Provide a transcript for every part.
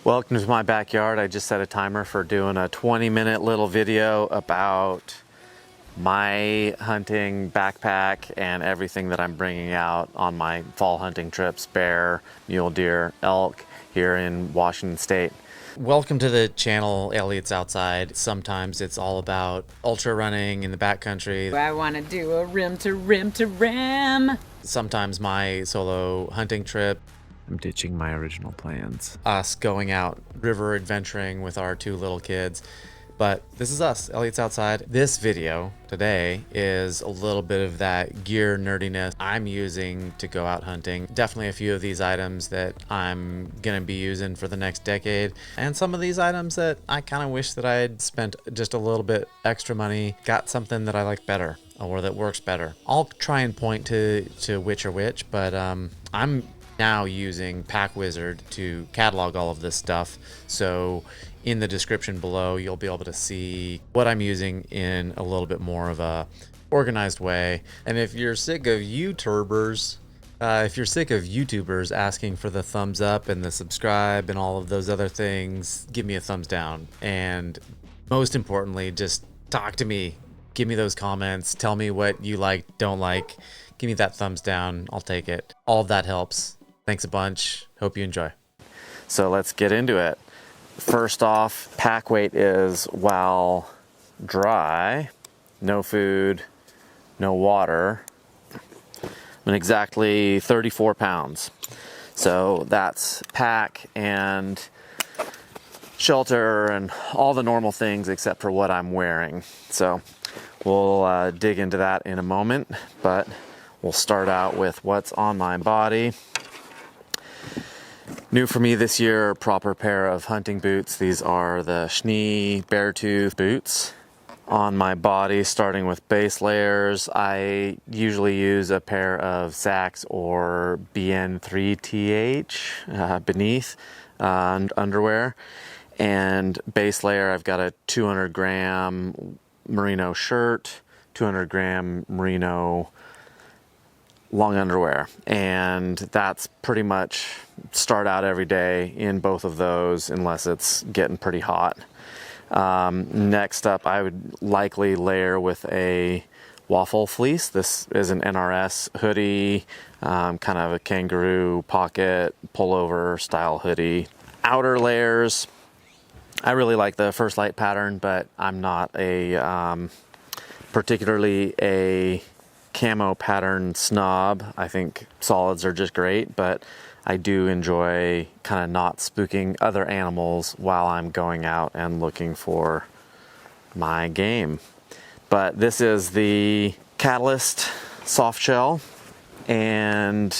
Welcome to my backyard. I just set a timer for doing a 20-minute little video about my hunting backpack and everything that I'm bringing out on my fall hunting trips, bear, mule deer, elk here in Washington State. Welcome to the channel, Elliot's Outside. Sometimes it's all about ultra running in the backcountry. I want to do a rim to rim to rim. Sometimes my solo hunting trip. I'm ditching my original plans. Us going out river adventuring with our two little kids. But this is us, Elliot's Outside. This video today is a little bit of that gear nerdiness I'm using to go out hunting. Definitely a few of these items that I'm gonna be using for the next decade. And some of these items that I kind of wish that I had spent just a little bit extra money, got something that I like better or that works better. I'll try and point to which or which, but I'm now using Packwizard to catalog all of this stuff. So in the description below, you'll be able to see what I'm using in a little bit more of a organized way. And if you're sick of YouTubers asking for the thumbs up and the subscribe and all of those other things, give me a thumbs down. And most importantly, just talk to me. Give me those comments. Tell me what you like, don't like. Give me that thumbs down. I'll take it. All of that helps. Thanks a bunch. Hope you enjoy. So let's get into it. First off, pack weight is while dry, no food, no water, and exactly 34 pounds. So that's pack and shelter and all the normal things except for what I'm wearing. So we'll dig into that in a moment, but we'll start out with what's on my body. New for me this year, proper pair of hunting boots. These are the Schnee Beartooth boots. On my body, starting with base layers, I usually use a pair of Sax or BN3TH beneath underwear. And base layer, I've got a 200 gram merino shirt, 200 gram merino long underwear, and that's pretty much start out every day in both of those unless it's getting pretty hot. Next up, I would likely layer with a waffle fleece. This is an NRS hoodie, kind of a kangaroo pocket pullover style hoodie. Outer layers, I really like the First Light pattern, but I'm not a particularly a camo pattern snob. I think solids are just great, but I do enjoy kind of not spooking other animals while I'm going out and looking for my game. But this is the Catalyst soft shell and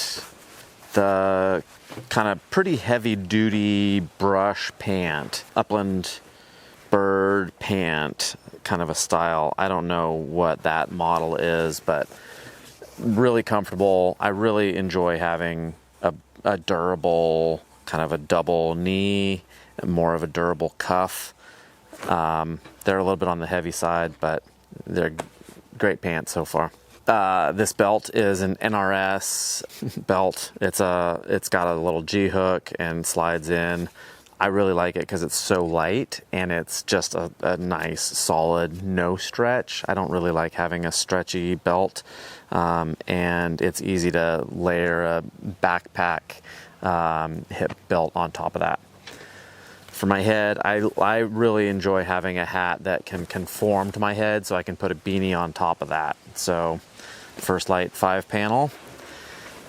the kind of pretty heavy duty brush pant, upland bird pant kind of a style. I don't know what that model is, but really comfortable. I really enjoy having a durable, kind of a double knee, more of a durable cuff. They're a little bit on the heavy side, but they're great pants so far. This belt is an NRS belt. It's got a little G hook and slides in. I really like it because it's so light and it's just a nice solid no stretch. I don't really like having a stretchy belt, and it's easy to layer a backpack hip belt on top of that. For my head, I really enjoy having a hat that can conform to my head, so I can put a beanie on top of that. So First Light 5-panel,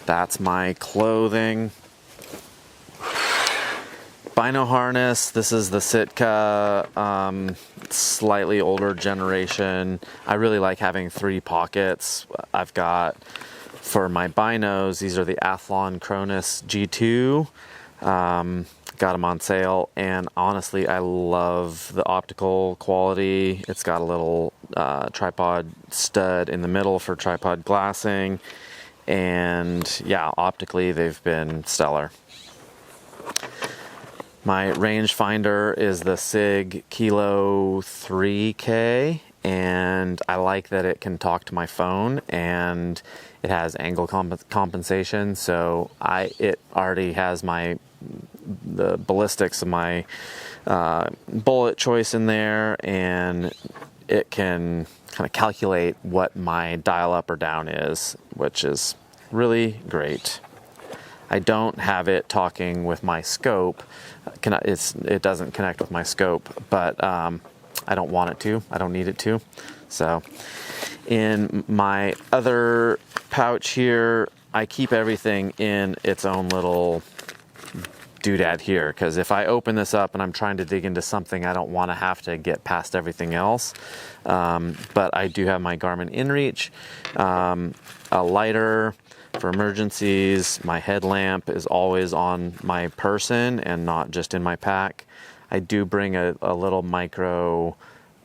that's my clothing. Bino harness, this is the Sitka, slightly older generation. I really like having 3 pockets. I've got, for my binos, these are the Athlon Cronus G2. Got them on sale, and honestly, I love the optical quality. It's got a little tripod stud in the middle for tripod glassing, and yeah, optically, they've been stellar. My rangefinder is the SIG Kilo 3K, and I like that it can talk to my phone and it has angle compensation, so it already has my the ballistics of my bullet choice in there, and it can kind of calculate what my dial up or down is, which is really great. I don't have it talking with my scope. It doesn't connect with my scope, but I don't want it to. I don't need it to. So in my other pouch here, I keep everything in its own little doodad here, because if I open this up and I'm trying to dig into something, I don't want to have to get past everything else. But I do have my Garmin InReach, a lighter for emergencies. My headlamp is always on my person and not just in my pack. I do bring a little micro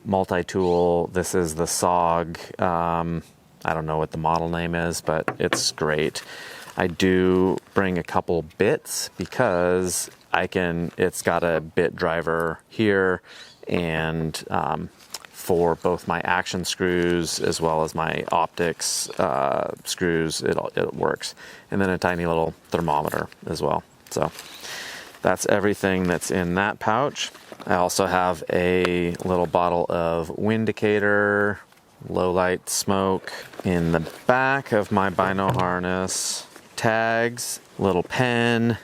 multi-tool. This is the SOG. I don't know what the model name is, but it's great. I do bring a couple bits because it's got a bit driver here, and for both my action screws as well as my optics screws, it works. And then a tiny little thermometer as well. So that's everything that's in that pouch. I also have a little bottle of Windicator, low light smoke. In the back of my bino harness, tags, little pen,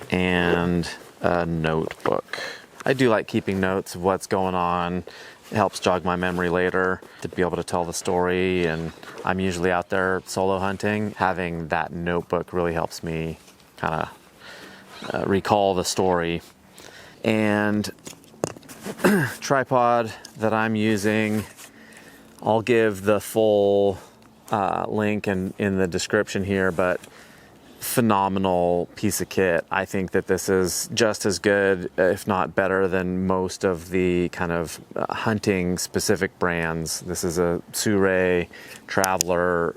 and a notebook. I do like keeping notes of what's going on. It helps jog my memory later to be able to tell the story, and I'm usually out there solo hunting. Having that notebook really helps me kind of recall the story. And tripod that I'm using, I'll give the full link in the description here, but phenomenal piece of kit. I think that this is just as good, if not better, than most of the kind of hunting specific brands. This is a Suray Traveler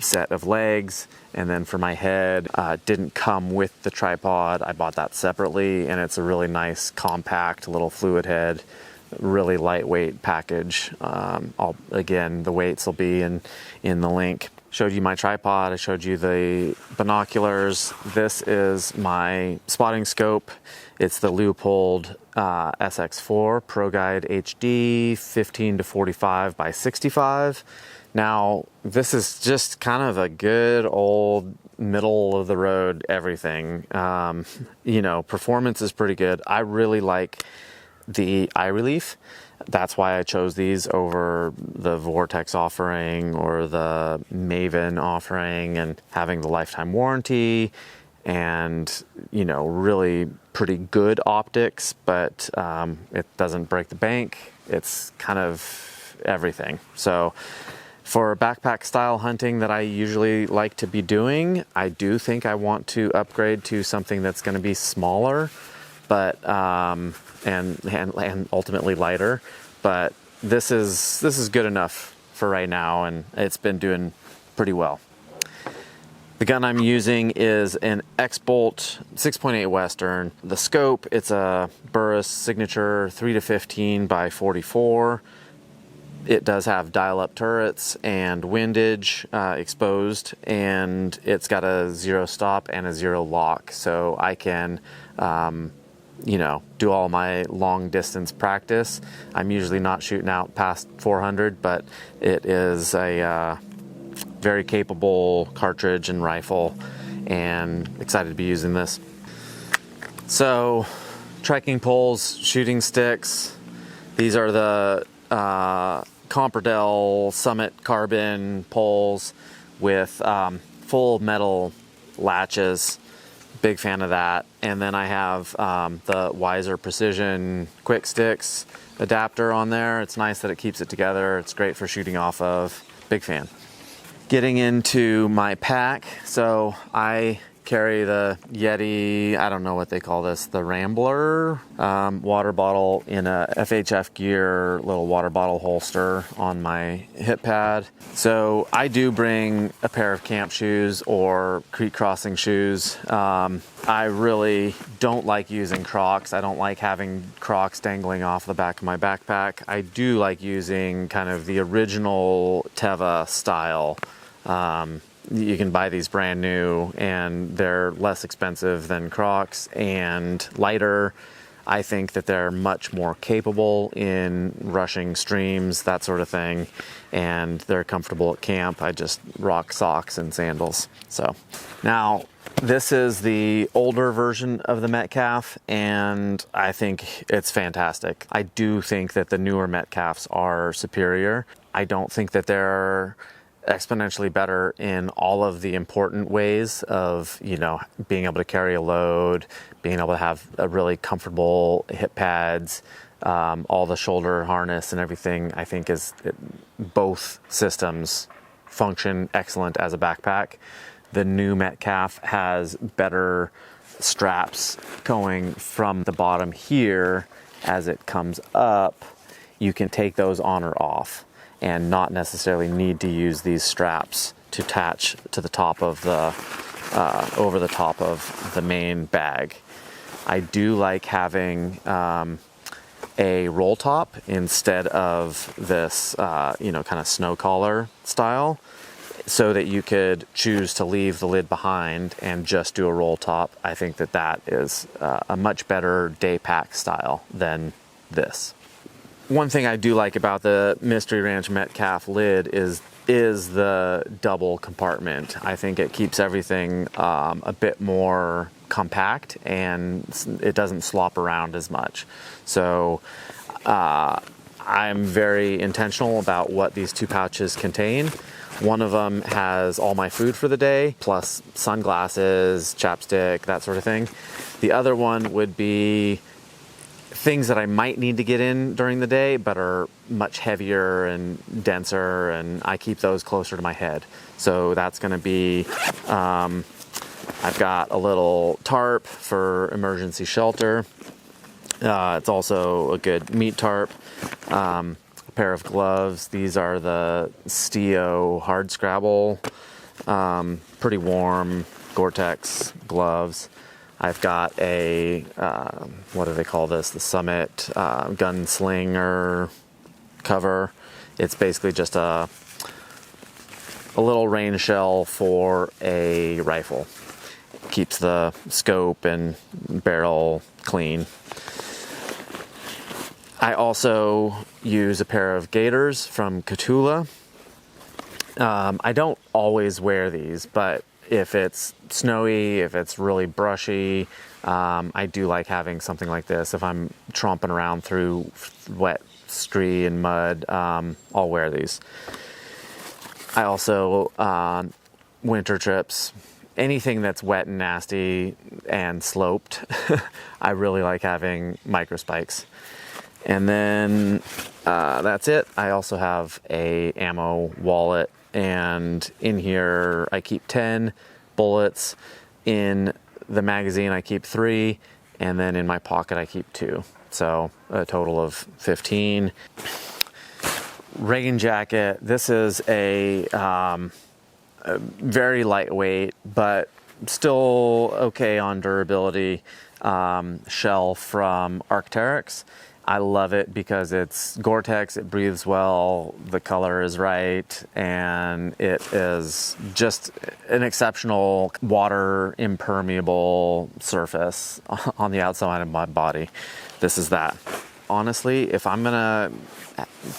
set of legs, and then for my head, didn't come with the tripod. I bought that separately, and it's a really nice compact little fluid head, really lightweight package. Again, the weights will be in the link. Showed you my tripod, I showed you the binoculars. This is my spotting scope. It's the Leupold SX4 Pro Guide HD 15 to 45 by 65. Now, this is just kind of a good old middle of the road everything. Performance is pretty good. I really like the eye relief. That's why I chose these over the Vortex offering or the Maven offering, and having the lifetime warranty and, really pretty good optics, but it doesn't break the bank. It's kind of everything. So for backpack style hunting that I usually like to be doing, I do think I want to upgrade to something that's going to be smaller, but and ultimately lighter. But this is good enough for right now, and it's been doing pretty well. The gun I'm using is an X-Bolt 6.8 Western. The scope, it's a Burris Signature 3 to 15 by 44. It does have dial-up turrets and windage exposed, and it's got a 0 stop and a 0 lock, so I can do all my long distance practice. I'm usually not shooting out past 400, but it is a very capable cartridge and rifle, and excited to be using this. So, trekking poles, shooting sticks. These are the Comperdell Summit Carbon poles with full metal latches. Big fan of that. And then I have the Wiser Precision Quick Sticks adapter on there. It's nice that it keeps it together. It's great for shooting off of. Big fan. Getting into my pack. So I carry the Yeti, I don't know what they call this, the Rambler water bottle in a FHF Gear little water bottle holster on my hip pad. So I do bring a pair of camp shoes or creek crossing shoes. I really don't like using Crocs. I don't like having Crocs dangling off the back of my backpack. I do like using kind of the original Teva style you can buy these brand new and they're less expensive than Crocs and lighter. I think that they're much more capable in rushing streams, that sort of thing, and they're comfortable at camp. I just rock socks and sandals. So now this is the older version of the Metcalf, and I think it's fantastic. I do think that the newer Metcalfs are superior. I don't think that they're exponentially better in all of the important ways of, being able to carry a load, being able to have a really comfortable hip pads, all the shoulder harness and everything. I think both systems function excellent as a backpack. The new Metcalf has better straps going from the bottom here. As it comes up, you can take those on or off and not necessarily need to use these straps to attach to the top of the, over the top of the main bag. I do like having a roll top instead of this, kind of snow collar style, so that you could choose to leave the lid behind and just do a roll top. I think that is a much better day pack style than this. One thing I do like about the Mystery Ranch Metcalf lid is the double compartment. I think it keeps everything a bit more compact and it doesn't slop around as much. So I'm very intentional about what these two pouches contain. One of them has all my food for the day, plus sunglasses, chapstick, that sort of thing. The other one would be things that I might need to get in during the day, but are much heavier and denser, and I keep those closer to my head. So that's going to be, I've got a little tarp for emergency shelter. It's also a good meat tarp. A pair of gloves. These are the Stio Hard Scrabble, pretty warm Gore-Tex gloves. I've got a, what do they call this? The Summit gunslinger cover. It's basically just a little rain shell for a rifle. Keeps the scope and barrel clean. I also use a pair of gaiters from Catula. I don't always wear these, but if it's snowy, if it's really brushy, I do like having something like this. If I'm tromping around through wet scree and mud, I'll wear these. I also, winter trips, anything that's wet and nasty and sloped, I really like having micro spikes. And then that's it. I also have a ammo wallet, and in here I keep 10 bullets. In the magazine I keep 3, and then in my pocket I keep 2. So a total of 15. Rain jacket. This is a very lightweight, but still okay on durability shell from Arc'teryx. I love it because it's Gore-Tex, it breathes well, the color is right, and it is just an exceptional water impermeable surface on the outside of my body. This is that. Honestly, if I'm gonna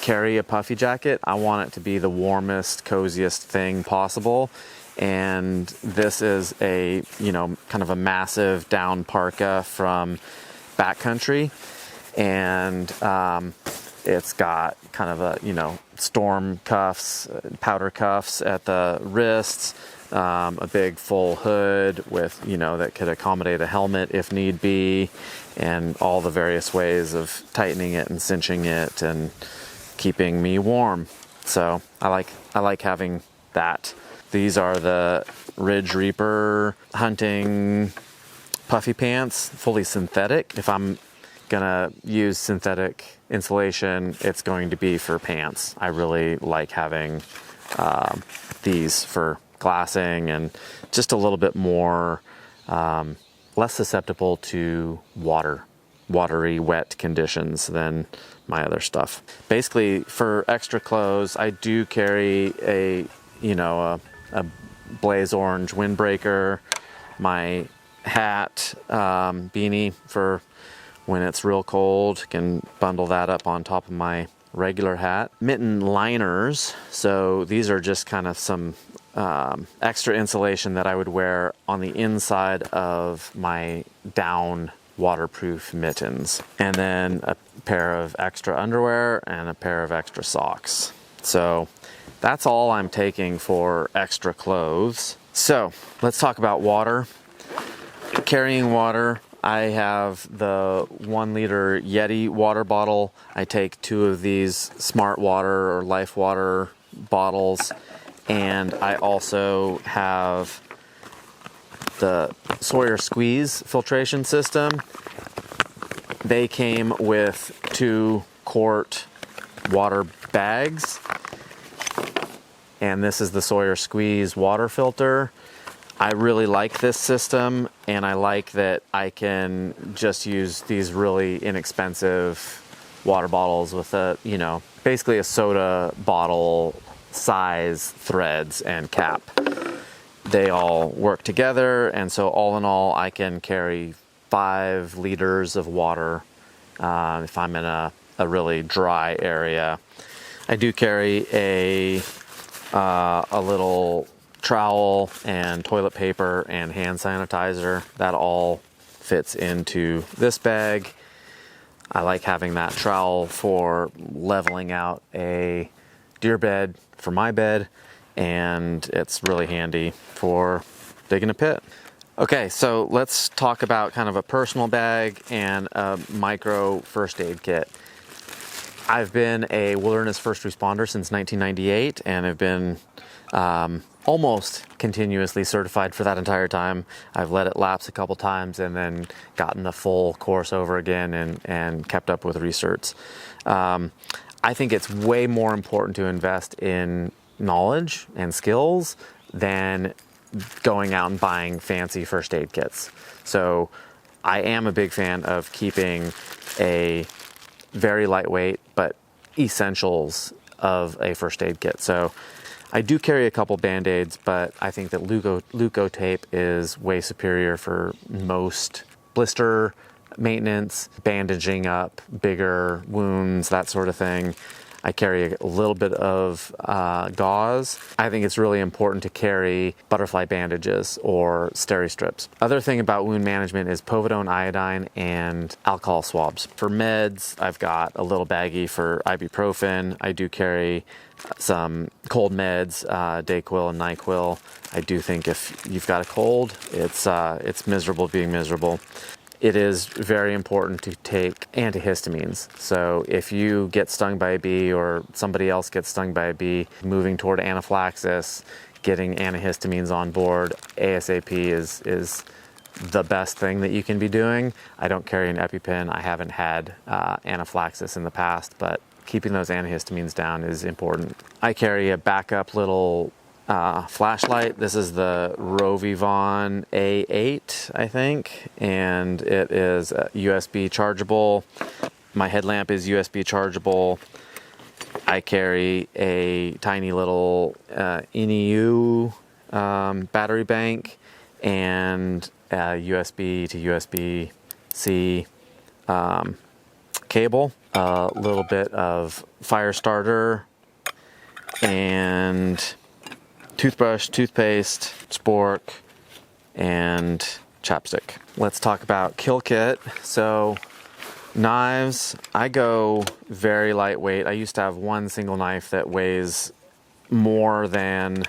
carry a puffy jacket, I want it to be the warmest, coziest thing possible. And this is a, kind of a massive down parka from Backcountry. And it's got kind of a, storm cuffs, powder cuffs at the wrists, a big full hood with, that could accommodate a helmet if need be, and all the various ways of tightening it and cinching it and keeping me warm. So I like having that. These are the Ridge Reaper hunting puffy pants, fully synthetic. If I'm gonna use synthetic insulation, it's going to be for pants. I really like having these for glassing and just a little bit more less susceptible to watery, wet conditions than my other stuff. Basically, for extra clothes, I do carry a blaze orange windbreaker, my hat, beanie for when it's real cold, can bundle that up on top of my regular hat. Mitten liners, so these are just kind of some extra insulation that I would wear on the inside of my down waterproof mittens. And then a pair of extra underwear and a pair of extra socks. So that's all I'm taking for extra clothes. So let's talk about water. Carrying water, I have the 1 liter Yeti water bottle. I take 2 of these Smart Water or Life Water bottles, and I also have the Sawyer Squeeze filtration system. They came with 2-quart water bags, and this is the Sawyer Squeeze water filter. I really like this system, and I like that I can just use these really inexpensive water bottles with basically a soda bottle size threads and cap. They all work together, and so all in all, I can carry 5 liters of water if I'm in a really dry area. I do carry a little trowel and toilet paper and hand sanitizer. That all fits into this bag. I like having that trowel for leveling out a deer bed for my bed, and it's really handy for digging a pit. Okay, so let's talk about kind of a personal bag and a micro first aid kit. I've been a wilderness first responder since 1998, and I've been almost continuously certified for that entire time. I've let it lapse a couple times and then gotten the full course over again and kept up with research. I think it's way more important to invest in knowledge and skills than going out and buying fancy first aid kits. So I am a big fan of keeping a very lightweight but essentials of a first aid kit. So I do carry a couple Band-Aids, but I think that Leuko tape is way superior for most blister maintenance, bandaging up bigger wounds, that sort of thing. I carry a little bit of gauze. I think it's really important to carry butterfly bandages or steri strips. Other thing about wound management is povidone iodine and alcohol swabs. For meds, I've got a little baggie for ibuprofen. I do carry some cold meds, Dayquil and NyQuil. I do think if you've got a cold, it's miserable being miserable. It is very important to take antihistamines. So if you get stung by a bee or somebody else gets stung by a bee, moving toward anaphylaxis, getting antihistamines on board ASAP is the best thing that you can be doing. I don't carry an EpiPen. I haven't had anaphylaxis in the past, but keeping those antihistamines down is important. I carry a backup little flashlight. This is the Rovivon A8, I think, and it is USB chargeable. My headlamp is USB chargeable. I carry a tiny little NEU battery bank and a USB to USB-C cable, a little bit of fire starter, and toothbrush, toothpaste, spork, and chapstick. Let's talk about kill kit. So knives, I go very lightweight. I used to have one single knife that weighs more than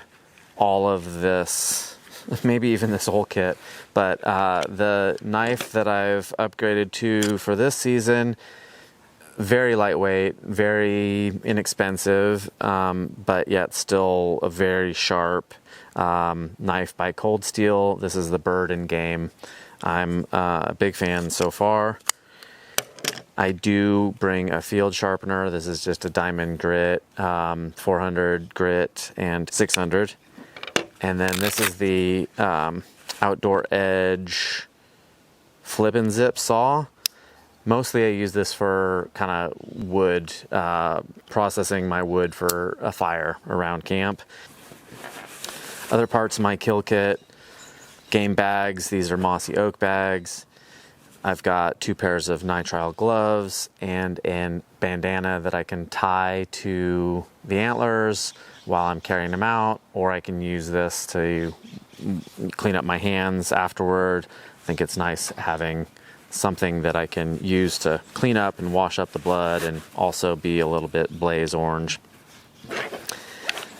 all of this, maybe even this whole kit. But the knife that I've upgraded to for this season, very lightweight, very inexpensive, but yet still a very sharp knife by Cold Steel. This is the Bird and Game. I'm a big fan so far. I do bring a field sharpener. This is just a diamond grit, 400 grit and 600. And then this is the Outdoor Edge flip and zip saw. Mostly I use this for kind of wood, processing my wood for a fire around camp. Other parts of my kill kit, game bags. These are mossy oak bags. I've got 2 pairs of nitrile gloves and a bandana that I can tie to the antlers while I'm carrying them out, or I can use this to clean up my hands afterward. I think it's nice having something that I can use to clean up and wash up the blood and also be a little bit blaze orange.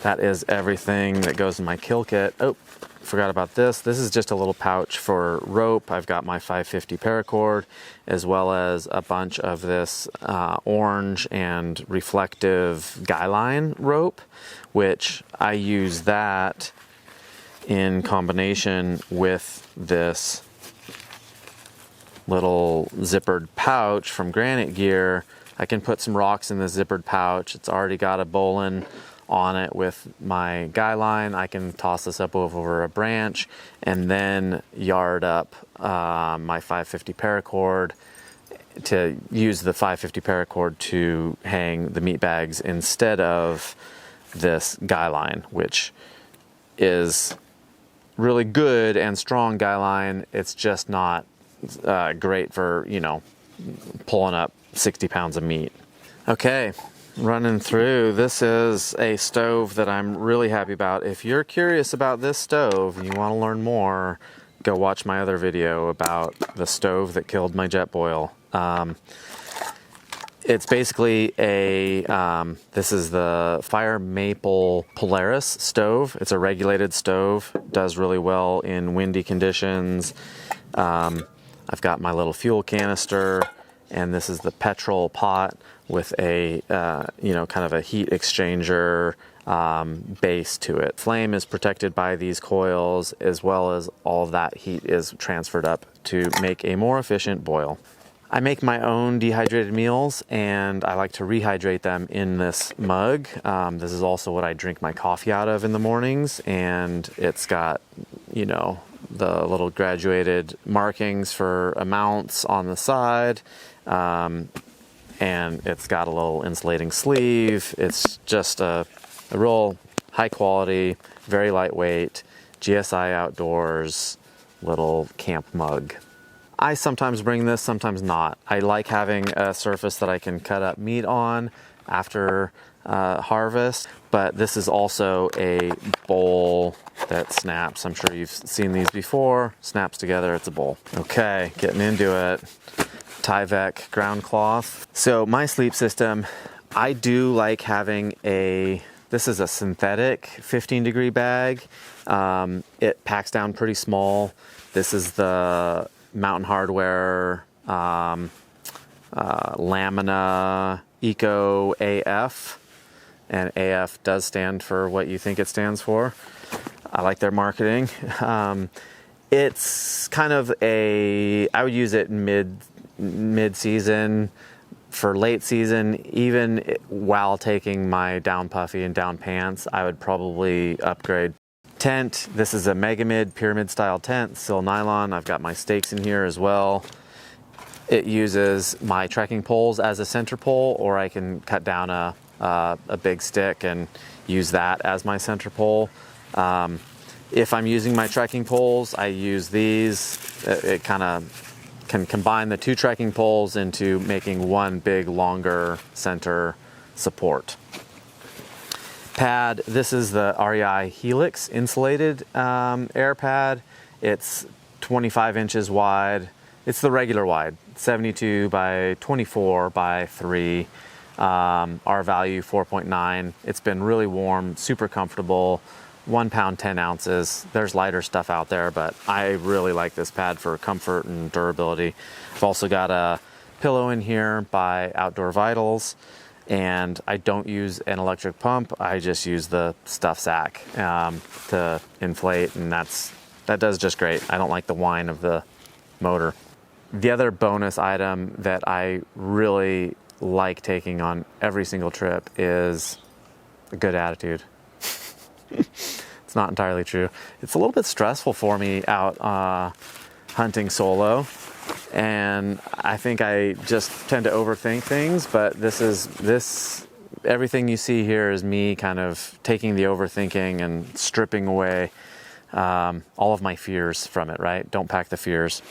That is everything that goes in my kill kit. Oh, forgot about this. This is just a little pouch for rope. I've got my 550 paracord as well as a bunch of this orange and reflective guy line rope, which I use that in combination with this little zippered pouch from Granite Gear. I can put some rocks in this zippered pouch. It's already got a bowline on it with my guy line. I can toss this up over a branch and then yard up my 550 paracord to use the 550 paracord to hang the meat bags instead of this guy line, which is really good and strong guy line. It's just not great for, you know, pulling up 60 pounds of meat. Okay, running through. This is a stove that I'm really happy about. If you're curious about this stove and you want to learn more, go watch my other video about the stove that killed my Jetboil. It's basically a, this is the Fire Maple Polaris stove. It's a regulated stove, does really well in windy conditions. I've got my little fuel canister, and this is the petrol pot with a, you know, kind of a heat exchanger base to it. Flame is protected by these coils, as well as all of that heat is transferred up to make a more efficient boil. I make my own dehydrated meals, and I like to rehydrate them in this mug. This is also what I drink my coffee out of in the mornings, and it's got, you know, the little graduated markings for amounts on the side, and it's got a little insulating sleeve. It's just a real high quality, very lightweight, GSI Outdoors little camp mug. I sometimes bring this, sometimes not. I like having a surface that I can cut up meat on after harvest, but this is also a bowl that snaps. I'm sure you've seen these before. Snaps together, it's a bowl. Okay, getting into it. Tyvek ground cloth. So my sleep system, I do like having this is a synthetic 15-degree bag. It packs down pretty small. This is the Mountain Hardware Lamina Eco AF, and AF does stand for what you think it stands for. I like their marketing. It's kind of I would use it mid-season. For late season, even while taking my down puffy and down pants, I would probably upgrade. Tent, this is a Megamid pyramid style tent, still nylon. I've got my stakes in here as well. It uses my trekking poles as a center pole, or I can cut down a big stick and use that as my center pole. If I'm using my trekking poles, I use these. It kind of can combine the 2 trekking poles into making one big longer center support. Pad, this is the REI Helix insulated air pad. It's 25 inches wide. It's the regular wide, 72 by 24 by 3. R value 4.9. It's been really warm, super comfortable. 1 pound, 10 ounces. There's lighter stuff out there, but I really like this pad for comfort and durability. I've also got a pillow in here by Outdoor Vitals, and I don't use an electric pump. I just use the stuff sack to inflate, and that does just great. I don't like the whine of the motor. The other bonus item that I really like taking on every single trip is a good attitude. It's not entirely true. It's a little bit stressful for me out hunting solo, and I think I just tend to overthink things, but this everything you see here is me kind of taking the overthinking and stripping away all of my fears from it, right? Don't pack the fears.